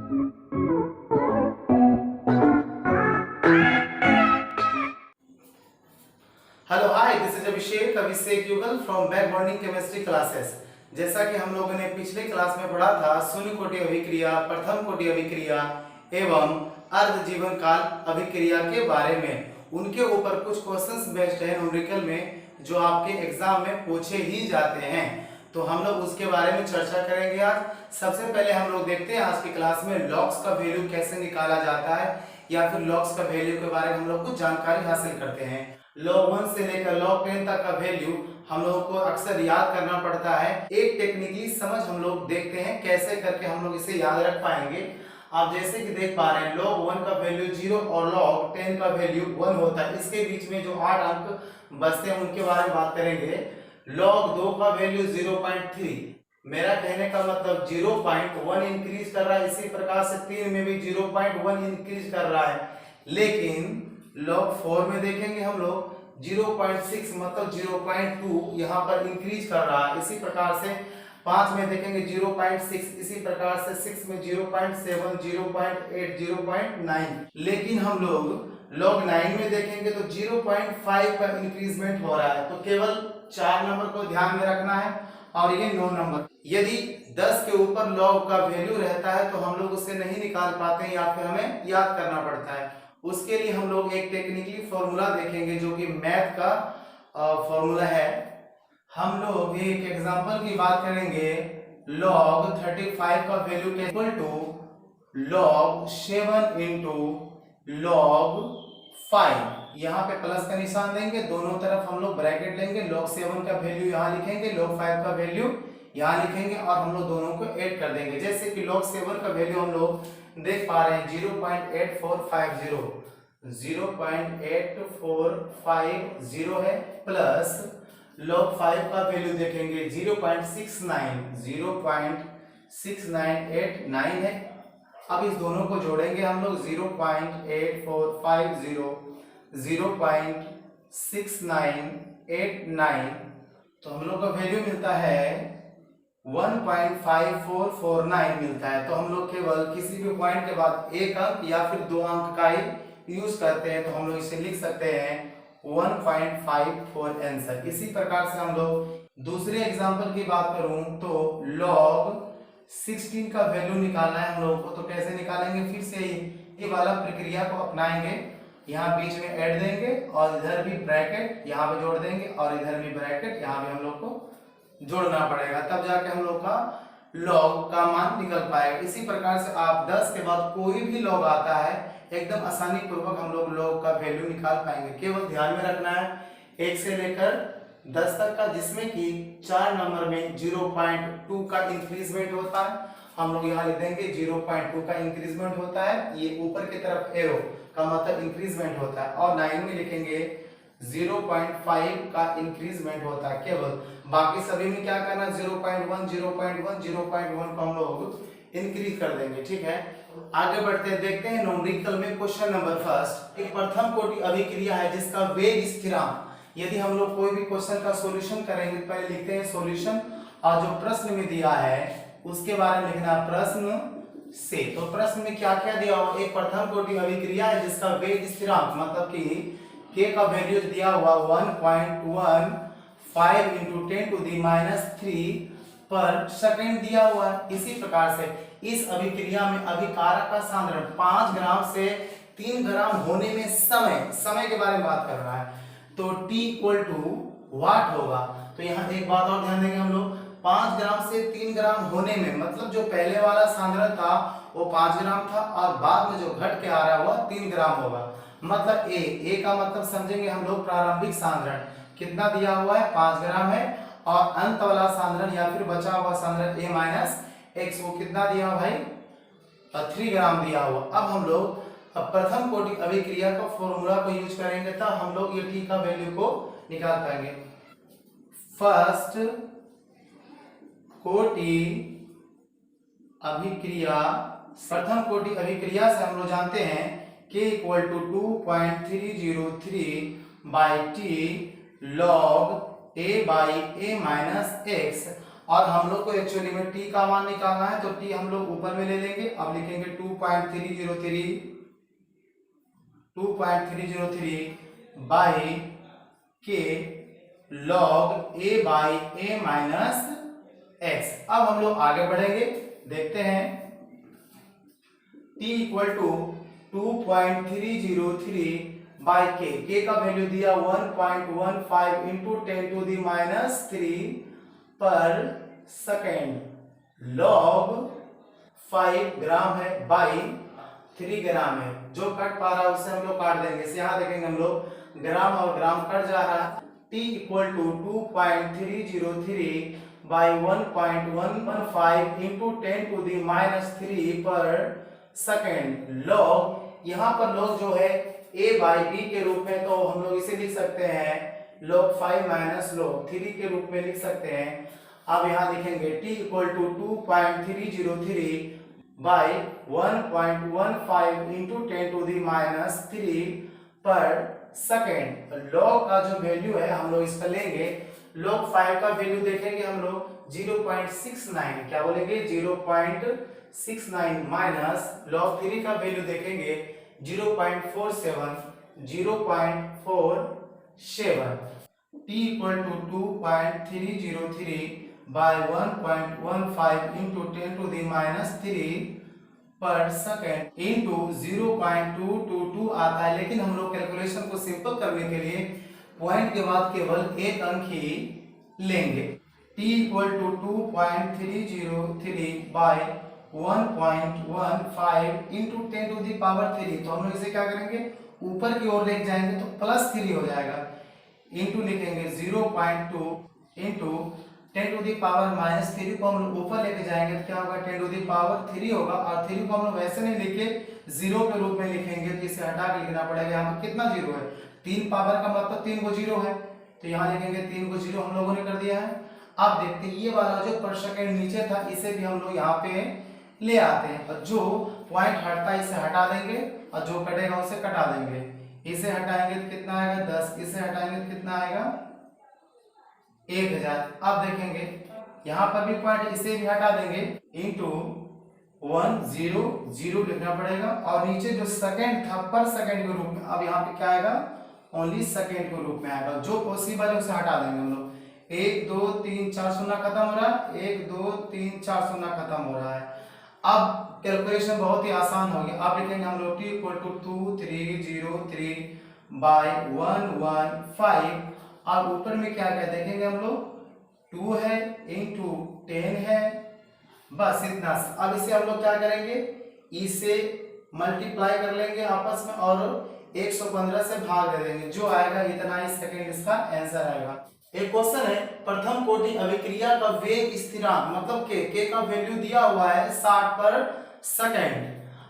Hello hi, this is अभिषेक युगल from back morning chemistry classes. जैसा कि हम लोगों ने पिछले क्लास में पढ़ा था शून्य कोटि अभिक्रिया, प्रथम कोटि अभिक्रिया एवं अर्ध जीवन काल अभिक्रिया के बारे में, उनके ऊपर कुछ क्वेश्चंस बेस्ड है न्यूमेरिकल में जो आपके एग्जाम में पूछे ही जाते हैं। तो हम लोग उसके बारे में चर्चा करेंगे आज। सबसे पहले हम लोग देखते हैं आज की क्लास में लॉग्स का वैल्यू कैसे निकाला जाता है, या फिर लॉग्स का वैल्यू के बारे में हम लोग कुछ जानकारी हासिल करते हैं। log 1 से लेकर log 10 तक का वैल्यू हम लोगों को अक्सर याद करना पड़ता है। एक टेक्निकली समझ हम लोग देखते हैं कैसे करके हम लोग इसे याद रख पाएंगे। आप जैसे कि देख पा रहे हैं log 1 का वैल्यू 0 और log 10 का वैल्यू 1 होता है। इसके बीच में जो 8 अंक बचते हैं उनके बारे में बात करेंगे। log 2 का वैल्यू 0.3, मेरा कहने का मतलब 0.1 इंक्रीज कर रहा है। इसी प्रकार से 3 में भी 0.1 इंक्रीज कर रहा है। लेकिन log 4 में देखेंगे हम लोग 0.6 मतलब 0.2 यहाँ पर इंक्रीज कर रहा है। इसी प्रकार से 5 में देखेंगे 0.6, इसी प्रकार से 6 में 0.7, 0.8, 0.9। लेकिन हम लोग log 9 में देखेंगे तो 0.5 का इंक्रीजमेंट हो रहा है। तो केवल 4 नंबर को ध्यान में रखना है और ये 9 नंबर। यदि 10 के ऊपर log का वैल्यू रहता है तो हम लोग उसे नहीं निकाल पाते हैं या फिर हमें याद करना पड़ता है। उसके लिए हम लोग एक टेक्निकली फॉर्मूला देखेंगे जो कि मैथ का फॉर्मूला है। हम लोग एक एग्जांपल की बात करेंगे। log 35 का value equal to log 7 into log 5। यहाँ पे प्लस का निशान देंगे, दोनों तरफ हम लोग ब्रैकेट लेंगे। log 7 का वैल्यू यहाँ लिखेंगे, log 5 का वैल्यू यहाँ लिखेंगे और हम लोग दोनों को ऐड कर देंगे। जैसे कि log 7 का वैल्यू हम लोग देख पा रहे हैं 0.8450, 0.8450 है, प्लस log 5 का वैल्यू देखेंगे 0.69, 0.6989 है। अब इस दोनों को जोड़ेंगे हम लोग 0.8450, 0.6989, तो हम लोग का वैल्यू मिलता है 1.5449 मिलता है। तो हम लोग केवल किसी भी पॉइंट के बाद एक अंक या फिर 2 अंक का ही यूज करते हैं, तो हम लोग इसे लिख सकते हैं 1.54 आंसर। इसी प्रकार से हम लोग दूसरे एग्जांपल की बात करूं तो log 16 का वैल्यू निकालना है हम लोगों को। तो कैसे निकालेंगे, फिर से ये वाला प्रक्रिया को अपनाएंगे। यहाँ बीच में ऐड देंगे और इधर भी ब्रैकेट यहाँ पे जोड़ देंगे और इधर भी ब्रैकेट यहाँ भी हम लोग को जोड़ना पड़ेगा, तब जाके हम लोग का log का मान निकल पाएगा। इसी प्रकार से आप 10 के बाद कोई भी log आता है एकदम आसानी पूर्वक हम लोग log का वैल्यू निकाल पाएंगे। केवल ध्यान में रखना है 1 से लेकर 10 तक का, जिसमें कि 4 नंबर में 0.2 का इंक्रीजमेंट होता है। हम लोग यहाँ लिख देंगे 0.2 का इंक्रीजमेंट होता है। ये ऊपर की तरफ एरो का मतलब इंक्रीजमेंट होता है। और 9 में लिखेंगे 0.5 का इंक्रीजमेंट होता है केवल। बाकी सभी में क्या करना, 0.1, 0.1, 0.1 को हम लोग इंक्रीज कर देंगे। ठीक है, आगे बढ़ते हैं, देखते हैं न्यूमेरिकल में क्वेश्चन नंबर फर्स्ट। एक प्रथम कोटि अभिक्रिया है जिसका वेग स्थिरांक। यदि हम लोग कोई भी क्वेश्चन का सॉल्यूशन करेंगे, पहले लिखते हैं सॉल्यूशन और जो प्रश्न में दिया है उसके बारे में लिखना प्रश्न से। तो प्रश्न में क्या क्या दिया हुआ, एक प्रथम कोटि अभिक्रिया है जिसका वेग स्थिरांक मतलब कि k का वैल्यू दिया हुआ 1.15 इंटू 10⁻³ पर सेकंड दिया हुआ। इसी प्रकार से इस अभिक्रिया में अभिकारक का सांद्रण 5 ग्राम से 3 ग्राम होने में समय के बारे में बात कर रहा है। तो T इक्वल टू वाट होगा। तो यहाँ एक बात और ध्यान देंगे हम लोग, 5 ग्राम से 3 ग्राम होने में मतलब जो पहले वाला सांद्रण था वो 5 ग्राम था और बाद में जो घट के आ रहा है वो 3 ग्राम होगा। मतलब A का मतलब समझेंगे हम लोग प्रारंभिक सांद्रण कितना दिया हुआ है 5 ग्राम है, और अंत वाला सांद्रण या फिर बचा हुआ सांद्रण A - x वो कितना दिया हुआ भाई 3 ग्राम दिया हुआ। अब हम लोग प्रथम कोटि अभिक्रिया का फॉर्मूला को यूज करेंगे तब हम लोग ये T का वैल्यू को निकाल पाएंगे। फर्स्ट कोटि अभिक्रिया, प्रथम कोटि अभिक्रिया से हम लोग जानते हैं K equal to 2.303 by T log A by A - x और हम लोग को एक्चुअली में टी का मान निकालना है, तो टी हम लोग ऊपर में ले लेंगे। अब लिखेंगे 2.303 by k log A by A minus x. अब हम लोग आगे बढ़ेंगे, देखते हैं। t इक्वल टू 2.303 बाई के का वैल्यू दिया 1.15 into 10 to the minus 3 per second. Log 5 ग्राम है बाई 3 ग्राम है, जो कट पा रहा है उससे हम लोग काट देंगे। इसे यहाँ देखेंगे हम लोग ग्राम और ग्राम कट जा रहा है। t equal to 2.303 by 1.115 into 10 to the minus 3 per second. Log यहाँ पर लॉग जो है a बाई बी के रूप में, तो हम लोग इसे लिख सकते हैं log 5 माइनस log 3 के रूप में लिख सकते हैं। अब यहाँ लिखेंगे t equal to 2.303 by 1.15 into 10 to the minus 3 per second. log का जो वैल्यू है हम लोग इसका लेंगे। log 5 का वैल्यू देखेंगे हम लोग 0.69, क्या बोलेंगे 0.69 माइनस log 3 का वैल्यू देखेंगे 0.47 t equal to 2.303 by 1.15 into 10 to the minus 3 per second into 0.222 आता है, लेकिन हम लोग कैलकुलेशन को सिंपल करने के लिए पॉइंट के बाद केवल एक अंक ही लेंगे। t equal to 2.303 by 1.15 into 10 to the power 3, तो हम लोग इसे क्या करेंगे ऊपर की ओर लेके जाएंगे तो प्लस 3 हो जाएगा। इंटू लिखेंगे 0.2 into 10 to the power minus 3 को हम लोग ऊपर लेके जाएंगे तो क्या होगा 10 टू दी पावर 3 होगा। और 3 को हम लोग वैसे नहीं लिखे, जीरो के रूप में लिखेंगे, तो इसे हटा के लिखना पड़ेगा। यहाँ पर कितना जीरो है, 3 पावर का मतलब 3 को जीरो है, तो यहाँ लिखेंगे 3 को जीरो हम लोगों ने कर दिया है। अब देखते हैं ये वाला जो पर सेकेंड नीचे था इसे भी हम लोग यहाँ पे ले आते हैं, और जो पॉइंट हटता है इसे हटा देंगे और जो कटेगा उसे कटा देंगे। इसे हटाएंगे तो कितना आएगा 10, इसे हटाएंगे तो कितना आएगा 1000। अब देखेंगे यहाँ पर भी पॉइंट, इसे भी हटा देंगे, इंटू 100 लिखना पड़ेगा। और नीचे जो सेकेंड था पर सेकेंड के रूप में, अब यहाँ पे क्या आएगा ओनली सेकेंड के रूप में आएगा। जो पॉसिबल है उसे हटा देंगे हम लोग। 1 2 3 4 शून्य खत्म हो रहा है, 1 2 3 4 शून्य खत्म हो रहा है। अब कैलकुलेशन बहुत ही आसान हो गया। अब लिखेंगे हम लोग t इक्वल टू 2303 बाई 115, और ऊपर में क्या क्या देखेंगे हम लोग 2 है इंटू 10 है, बस इतना। अब इसे हम लोग क्या करेंगे, इसे मल्टीप्लाई कर लेंगे आपस में और 115 से भाग दे देंगे, जो आएगा इतना ही सेकेंड इसका आंसर आएगा। एक क्वेश्चन है, प्रथम कोटि अभिक्रिया का वेग स्थिरांक मतलब के का वैल्यू दिया हुआ है 60 पर सेकेंड,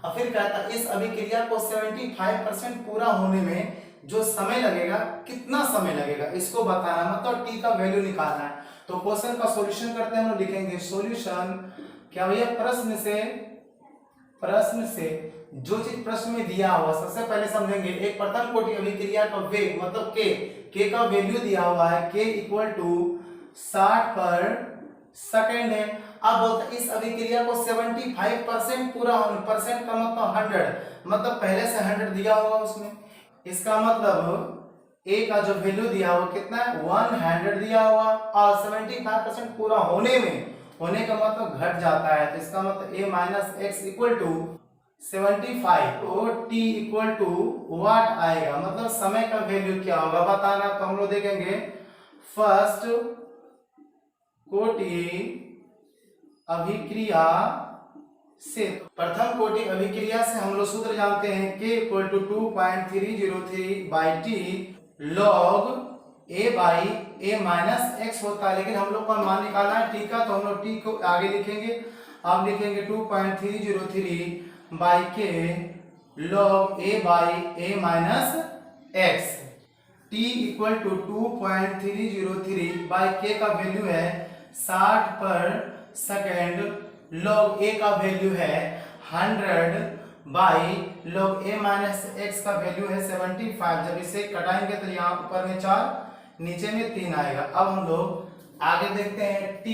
और फिर कहता है इस अभिक्रिया को 75% पूरा होने में जो समय लगेगा कितना समय लगेगा इसको बताना, मतलब टी का वैल्यू निकालना है। तो क्वेश्चन का सॉल्यूशन करते हैं, हम लोग लिखेंगे सॉल्यूशन क्या भैया, प्रश्न से जो चीज प्रश्न में दिया हुआ सबसे पहले समझेंगे। एक प्रथम कोटि अभिक्रिया का वेग मतलब के का वैल्यू दिया हुआ है के इक्वल टू 60 पर सेकेंड है। अब बोलते इस अभिक्रिया को 75% पूरा होने, परसेंट का मतलब 100, मतलब पहले से 100 दिया होगा उसमें। इसका मतलब ए का जो वैल्यू दिया हुआ कितना है 100 दिया हुआ, और 75% पूरा होने का मतलब घट जाता है, तो इसका मतलब a minus x equal to 75, तो t इक्वल टू वाट आएगा, मतलब समय का वैल्यू क्या होगा बताना। तो हम लोग देखेंगे फर्स्ट कोटि अभिक्रिया से, प्रथम कोटि अभिक्रिया से हम लोग सूत्र जानते हैं k equal to 2.303 by t log a by a minus x होता है, लेकिन हम लोग को मान निकालना है t का, तो हम लोग t को आगे लिखेंगे। अब लिखेंगे 2.303 by k log a by a minus x. t equal to 2.303 by k का वैल्यू है 60 पर सेकेंड, लॉग a का वैल्यू है 100 by log a minus x का वैल्यू है 75। जब इसे कटाएंगे तो यहाँ ऊपर में 4 नीचे में 3 आएगा। अब हम लोग आगे देखते हैं t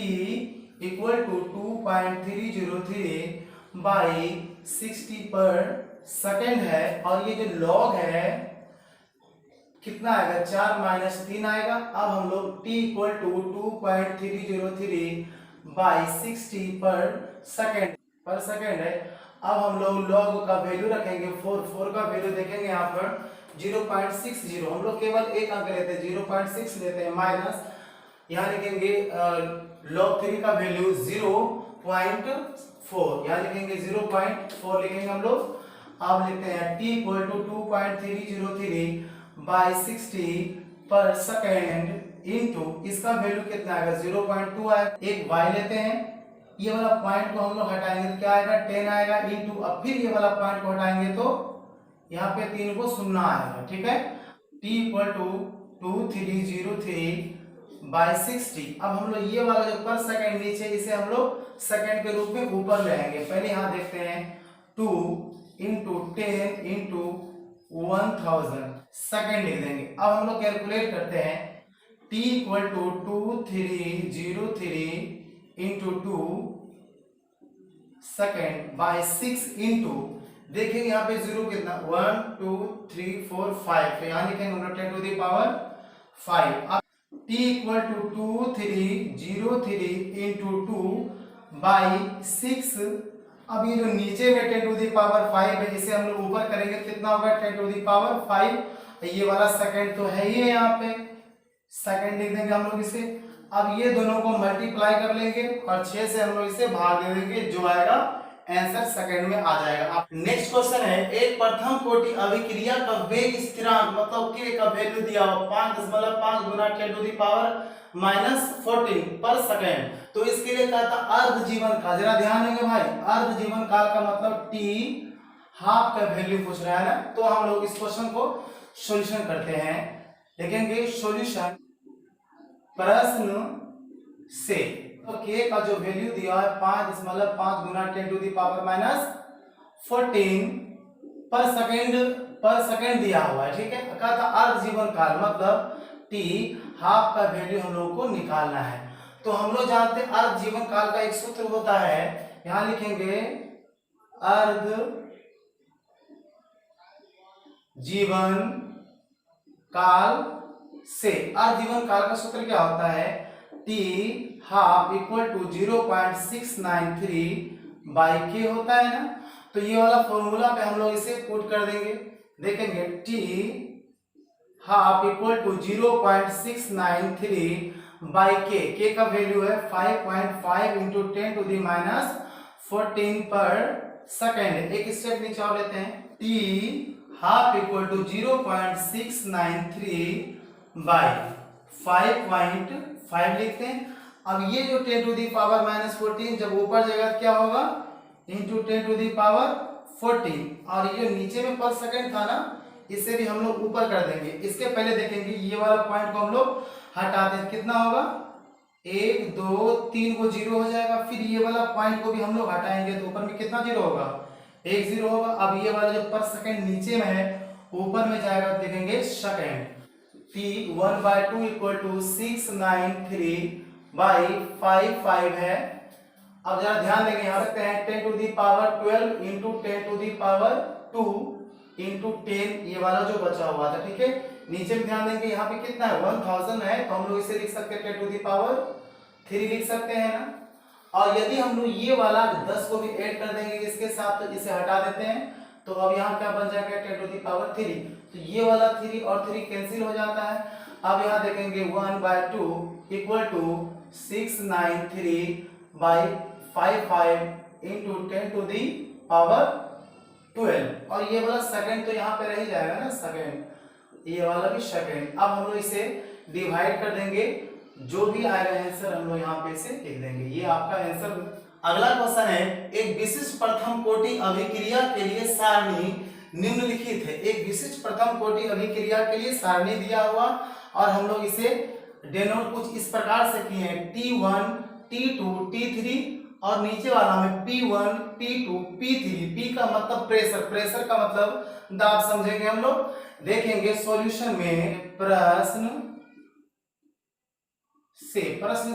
equal to 2.303 by 60 per second है। और ये जो लॉग है कितना आएगा, 4 माइनस 3 आएगा। अब हम लोग t equal to 2.303 by 60 per second है। अब हम लोग लॉग का वैल्यू रखेंगे 4 का वैल्यू देखेंगे यहाँ पर 0.60। हम लोग केवल एक अंक लेते हैं, 0.6 लेते हैं, माइनस यहाँ लिखेंगे लॉग 3 का वैल्यू 0.4, यहाँ लिखेंगे 0.4 लिखेंगे हम लोग। अब लिखते हैं t equal to 2.303 by 60 per second into इसका वैल्यू कितना आएगा, 0.2 आएगा। एक y लेते हैं, ये वाला पॉइंट को हम लोग हटाएंगे तो क्या आएगा, 10 आएगा। इनटू अब फिर ये वाला पॉइंट को हटाएंगे तो यहाँ पे 3 को 0 आएगा, ठीक है। t equal to 2303 by 60। अब हम लोग ये वाला जो पर सेकेंड नीचे, इसे हम लोग सेकेंड के रूप में ऊपर ले आएंगे। पहले यहाँ देखते हैं 2 इंटू 10 इंटू 1000 सेकेंड लिख देंगे। अब हम लोग कैलकुलेट करते हैं t equal to 2303 into 2 second by 6 into, देखिए यहाँ पे जीरो कितना, 1 2 3 4 5, तो यहाँ लिखेंगे हम लोग 10 टू द पावर 5। अब t equal to 2303 into 2 by 6। अब ये जो नीचे में 10 टू द पावर 5 है, इसे हम लोग ऊपर करेंगे तो कितना होगा, 10 टू द पावर 5। ये वाला सेकंड तो है ही है, यहाँ पे सेकंड लिख देंगे हम लोग इसे। अब ये दोनों को मल्टीप्लाई कर लेंगे और 6 से हम लोग इसे भाग दे देंगे, जो आएगा आंसर सेकंड में आ जाएगा। अब नेक्स्ट क्वेश्चन है, एक प्रथम कोटि अभिक्रिया का वेग स्थिरांक मतलब k का वैल्यू दिया हो 5.5 गुना 10 टू द पावर -14 पर सेकंड। तो इसके लिए कहता अर्ध जीवन काल, जरा ध्यान देंगे भाई, अर्ध जीवन काल का मतलब t हाफ का वैल्यू पूछ रहा है ना। तो हम लोग इस क्वेश्चन को सॉल्यूशन करते हैं, देखेंगे सॉल्यूशन प्रश्न से। तो k का जो वैल्यू दिया है 5.5 गुना 10 टू द पावर -14 पर सेकंड दिया हुआ है, ठीक है। कहता अर्ध जीवन काल मतलब t हाफ का वैल्यू हम लोग को निकालना है। तो हम लोग जानते हैं अर्ध जीवन काल का एक सूत्र होता है, यहां लिखेंगे अर्ध जीवन काल से। अर्ध जीवन काल का सूत्र क्या होता है, t half equal to 0.693 by k होता है ना। तो ये वाला फॉर्मूला पे हम लोग इसे पुट कर देंगे, देखेंगे t half equal to 0.693 by k का वैल्यू है 5.5 इंटू 10 टू द -14 पर सेकेंड। एक स्टेप नीचे और लेते हैं, t half equal to 0.693 by 5.5 लिखते हैं। अब ये जो 10 टू द पावर -14 जब ऊपर जाएगा क्या होगा, इंटू 10 टू द पावर 14। और ये नीचे में पर सेकेंड था ना, इसे भी हम लोग ऊपर कर देंगे। इसके पहले देखेंगे ये वाला पॉइंट को हम लोग हटाते हैं, कितना होगा, 1 2 3 को 0 हो जाएगा। फिर ये वाला पॉइंट को भी हम लोग हटाएंगे तो ऊपर में कितना 0 होगा, 1 0 होगा। अब ये वाला जो पर सेकेंड नीचे में है ऊपर में जाएगा, देखेंगे second. t 1/2 equal to 693 by 5 है। अब जरा ध्यान देंगे, यहाँ रखते हैं 10 to the power 12 into 10 to the power 2 into 10, ये वाला जो बचा हुआ था, ठीक है। नीचे भी ध्यान देंगे, यहाँ पे कितना है 1000 है, तो हम लोग इसे लिख सकते हैं 10 टू द पावर 3 लिख सकते हैं ना। और यदि हम लोग ये वाला 10 को भी ऐड कर देंगे इसके साथ, तो इसे हटा देते हैं, तो अब यहाँ क्या बन जाएगा 10 टू द पावर 3। तो ये वाला 3 और 3 कैंसिल हो जाता है। अब यहाँ देखेंगे 1/2 equal to 693 by 5 into 10 to the power 12। और ये वाला सेकंड तो यहाँ पे रह ही जाएगा ना, सेकंड, ये वाला भी सेकंड। अब हम लोग इसे डिवाइड कर देंगे, जो भी आएगा आंसर हम लोग यहाँ पे इसे लिख देंगे, ये आपका आंसर। अगला क्वेश्चन है, एक विशिष्ट प्रथम कोटि अभिक्रिया के लिए सारणी निम्नलिखित है। एक विशिष्ट प्रथम कोटि अभिक्रिया के लिए सारणी दिया हुआ और हम लोग इसे डेनोट कुछ इस प्रकार से किए हैं, T1 T2 T3 और नीचे वाला में P1 P2 P3। P का मतलब प्रेशर, प्रेशर का मतलब दाब, समझेंगे हम लोग। देखेंगे सॉल्यूशन में प्रश्न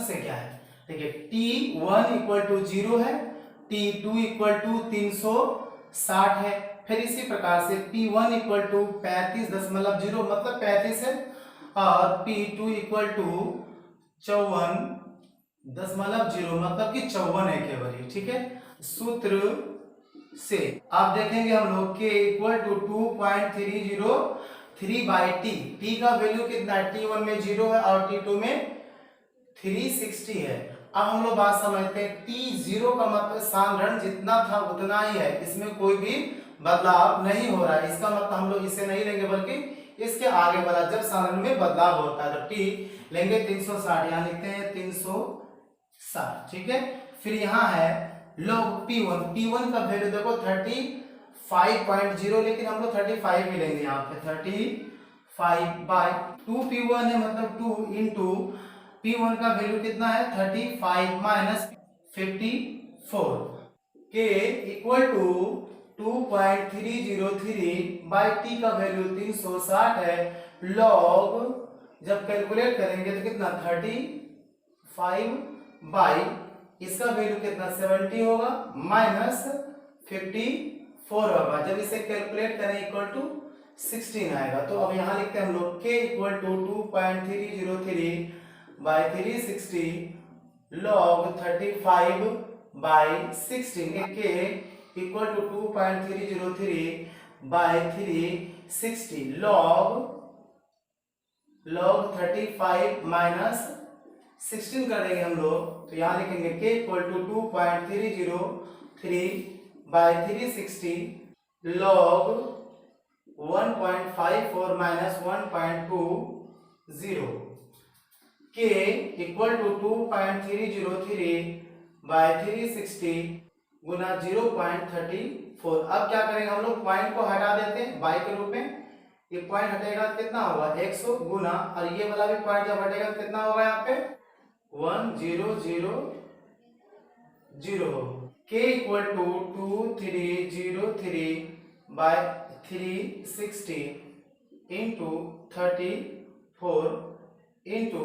से क्या है, देखिए T1 इक्वल टू 0 है, T2 इक्वल टू 360 है। फिर इसी प्रकार से P1 इक्वल टू 35.0 मतलब 35 है, और P2 इक्वल टू 54.0 मतलब कि 54 है केवल, ठीक है। सूत्र से आप देखेंगे हम लोग k equal to 2.303 by t. T का वैल्यू कितना है, T1 में 0 है और T2 में 360 है। अब हम लोग बात समझते हैं, T0 का मतलब सांद्रण जितना था उतना ही है, इसमें कोई भी बदलाव नहीं हो रहा है। इसका मतलब हम लोग इसे नहीं लेंगे बल्कि इसके आगे वाला जब सांद्रण में बदलाव होता है तो T लेंगे 360, यहाँ लिखते हैं 360, ठीक है। फिर यहाँ है log P1, P1 का वैल्यू देखो 35.0, लेकिन हम लोग 35 ही लेंगे यहाँ पे, 35 बाई 2P1 है मतलब 2 इंटू P1 का वैल्यू कितना है 35 माइनस 54, के इक्वल टू 2.303 बाई टी का वैल्यू 360 है। लॉग जब कैलकुलेट करेंगे तो कितना 35 बाई इसका वैल्यू कितना 70 होगा माइनस 54 होगा। जब इसे कैलकुलेट करें इक्वल टू 16 आएगा। तो अब यहाँ लिखते हैं हम लोग k equal to 2.303 by 360 log 35 by 16, k equal to 2.303 by 360 log 35 minus 16 कर देंगे हम लोग, तो यहाँ लिखेंगे k equal to 2.303 by 360 log 1.54 minus 1.20, k equal to 2.303 by 360 गुना 0.34। अब क्या करेंगे हम लोग, पॉइंट को हटा देते हैं बाई के रूप में, ये पॉइंट हटेगा तो कितना होगा 100 गुना, और ये वाला भी पॉइंट जब हटेगा तो कितना होगा यहाँ पे 1000 k equal to 2303 by 360 into 34 into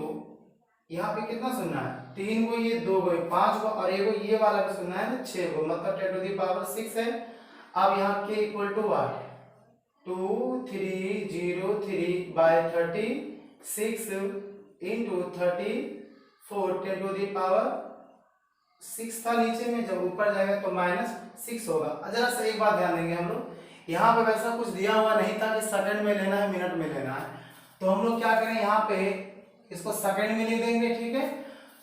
यहाँ पे कितना सुनना है 3 को, ये 2 को, 5 को, और एक को ये वाला भी सुनना है 6 को, मतलब 10 टू द पावर 6 है। अब यहाँ k equal to 2303 by 36 into 34 10 to the power 6 था नीचे में, जब ऊपर जाएगा तो माइनस 6 होगा। जरा सा एक बात ध्यान देंगे हम लोग, यहाँ पे वैसा कुछ दिया हुआ नहीं था कि सेकंड में लेना है मिनट में लेना है, तो हम लोग क्या करें यहाँ पे इसको सेकंड में लिख देंगे, ठीक है।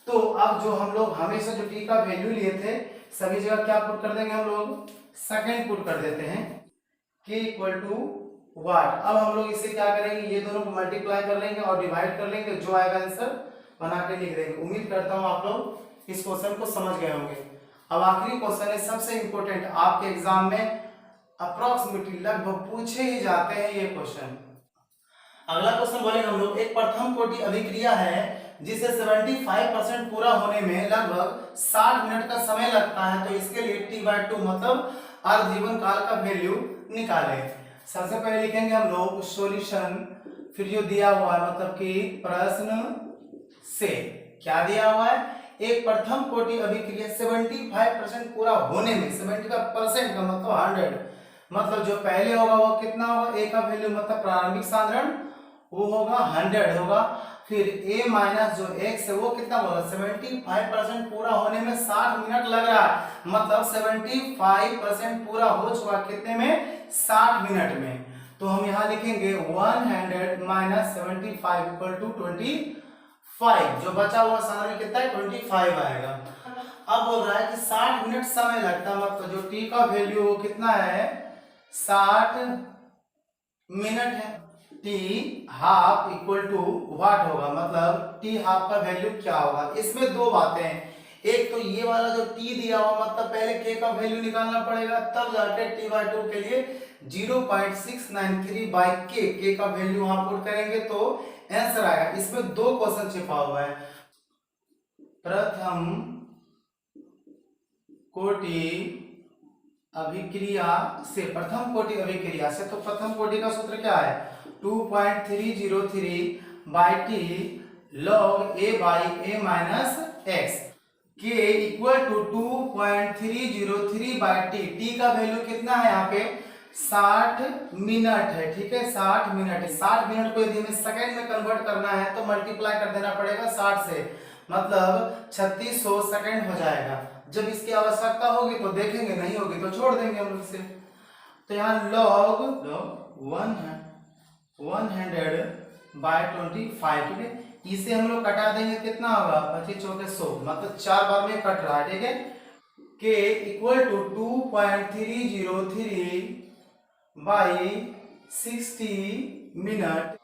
तो अब जो हम लोग हमेशा जो टी का वैल्यू लिए थे सभी जगह क्या पुट कर देंगे हम लोग सेकंड पुट कर देते हैं, k इक्वल टू वाट। अब हम लोग इसे क्या करेंगे, ये दोनों को मल्टीप्लाई कर लेंगे और डिवाइड कर लेंगे, जो आएगा आंसर बना के लिख देंगे। उम्मीद करता हूँ आप लोग इस क्वेश्चन को समझ गए होंगे। अब आखिरी क्वेश्चन है सबसे इंपॉर्टेंट, आपके एग्जाम में अप्रोक्सीमेटली लगभग पूछे ही जाते हैं ये क्वेश्चन। अगला क्वेश्चन बोलेंगे हम लोग, एक प्रथम कोटि अभिक्रिया है जिसे 75% पूरा होने में लगभग 60 मिनट का समय लगता है, तो इसके लिए t/2 मतलब अर्ध जीवन काल का वैल्यू निकालें। सबसे पहले लिखेंगे हम लोग सॉल्यूशन, फिर जो दिया हुआ है मतलब कि प्रश्न से क्या दिया हुआ है, एक प्रथम कोटि अभिक्रिया 75% पूरा होने में, 75% का मतलब 100, मतलब जो पहले होगा वो कितना होगा, a का वैल्यू मतलब प्रारंभिक सांद्रण वो होगा 100 होगा, फिर a माइनस जो x है वो कितना होगा 75% पूरा होने में 60 मिनट लग रहा है, मतलब 75% पूरा हो चुका कितने में 60 मिनट में। तो हम यहाँ लिखेंगे 100 माइनस 75 इक्वल टू 25, जो बचा हुआ सांद्रण कितना है 25 आएगा। अब बोल रहा है कि 60 मिनट समय लगता है, मतलब जो t का वैल्यू वो कितना है 60 मिनट है। t हाफ इक्वल टू वाट होगा, मतलब t हाफ का वैल्यू क्या होगा। इसमें दो बातें हैं, एक तो ये वाला जो t दिया हुआ मतलब पहले k का वैल्यू निकालना पड़ेगा, तब जाके t/2 के लिए 0.693 बाई k का वैल्यू वहां पुट करेंगे तो आंसर आएगा। इसमें दो क्वेश्चन छिपा हुआ है, प्रथम कोटि अभिक्रिया से, प्रथम कोटि अभिक्रिया से, तो प्रथम कोटि का सूत्र क्या है 2.303 by t log a by a minus x। k equal to 2.303 by t. T का वैल्यू कितना है यहाँ पे 60 मिनट है, ठीक है 60 मिनट है। 60 मिनट को यदि हमें सेकंड में कन्वर्ट करना है तो मल्टीप्लाई कर देना पड़ेगा 60 से, मतलब 3600 सेकंड हो जाएगा। जब इसकी आवश्यकता होगी तो देखेंगे, नहीं होगी तो छोड़ देंगे हम लोग इसे। तो यहाँ log 100 बाय 25, ठीक है। इसे हम लोग कटा देंगे, कितना होगा 25 चौके 100, मतलब 4 बार में कट रहा है, ठीक है। k equal to 2.303 by 60 minute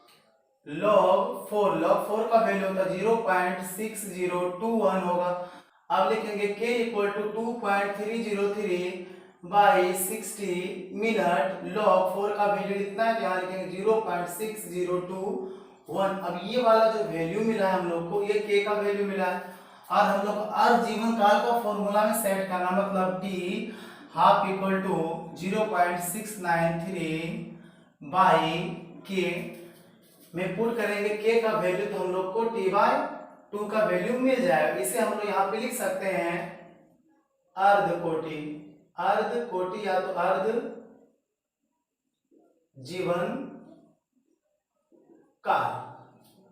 log 4 का वैल्यू होगा 0.6021 होगा। अब लिखेंगे k equal to 2.303 by 60 minute log 4 का वैल्यू इतना है, यहाँ लिखेंगे 0.6021। अब ये वाला जो वैल्यू मिला है हम लोग को, ये k का वैल्यू मिला है, और हम लोग अर्ध जीवन काल का फॉर्मूला में सेट करना, मतलब t half equal to 0.693 by k में पुट करेंगे k का वैल्यू, तो हम लोग को t बाय 2 का वैल्यू मिल जाएगा। इसे हम लोग यहाँ पे लिख सकते हैं अर्ध कोटि, अर्ध कोटि या तो अर्ध जीवन काल,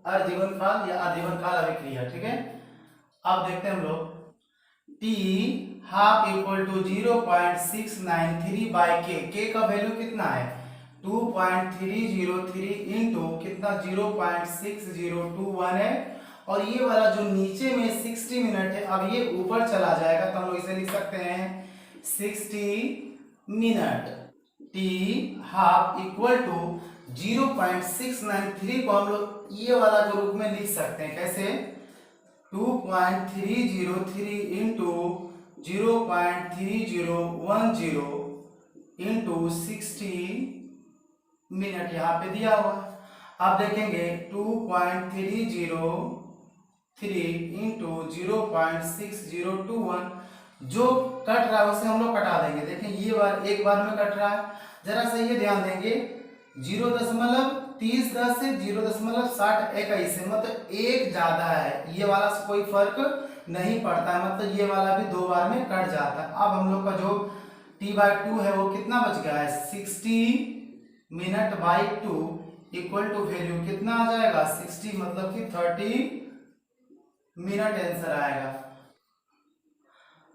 अर्ध जीवन काल या आजीवन काल अभिक्रिया, ठीक है। अब देखते हैं हम लोग t half equal to 0.693 by k का वैल्यू कितना है 2.303 इंटू कितना 0.6021 है, और ये वाला जो नीचे में 60 मिनट है अब ये ऊपर चला जाएगा, तो हम लोग इसे लिख सकते हैं 60 minute. t half equal to 0.693 को हम लोग ये वाला के रूप में लिख सकते हैं, कैसे 2.303 इंटू 0.3010 इंटू 60 मिनट यहाँ पे दिया हुआ। अब देखेंगे 2.303 इंटू 0.6021 जो कट रहा है उसे हम लोग कटा देंगे। देखें ये बार एक बार में कट रहा है, जरा सा ये ध्यान देंगे 0.30 से 0.6021 से, मतलब एक ज्यादा है, ये वाला से कोई फर्क नहीं पड़ता है, मतलब ये वाला भी 2 बार में कट जाता है। अब हम लोग का जो t/2 है वो कितना बच गया है 60 minute by 2 equal to value कितना आ जाएगा 60, मतलब कि 30 मिनट आंसर आएगा।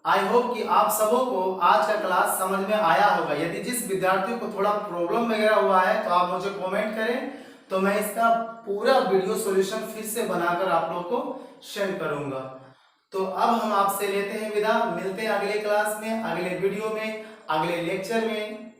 आई होप कि आप सबों को आज का क्लास समझ में आया होगा। यदि जिस विद्यार्थियों को थोड़ा प्रॉब्लम वगैरह हुआ है तो आप मुझे कमेंट करें, तो मैं इसका पूरा वीडियो सॉल्यूशन फिर से बनाकर आप लोग को सेंड करूंगा। तो अब हम आपसे लेते हैं विदा, मिलते हैं अगले क्लास में, अगले वीडियो में, अगले लेक्चर में।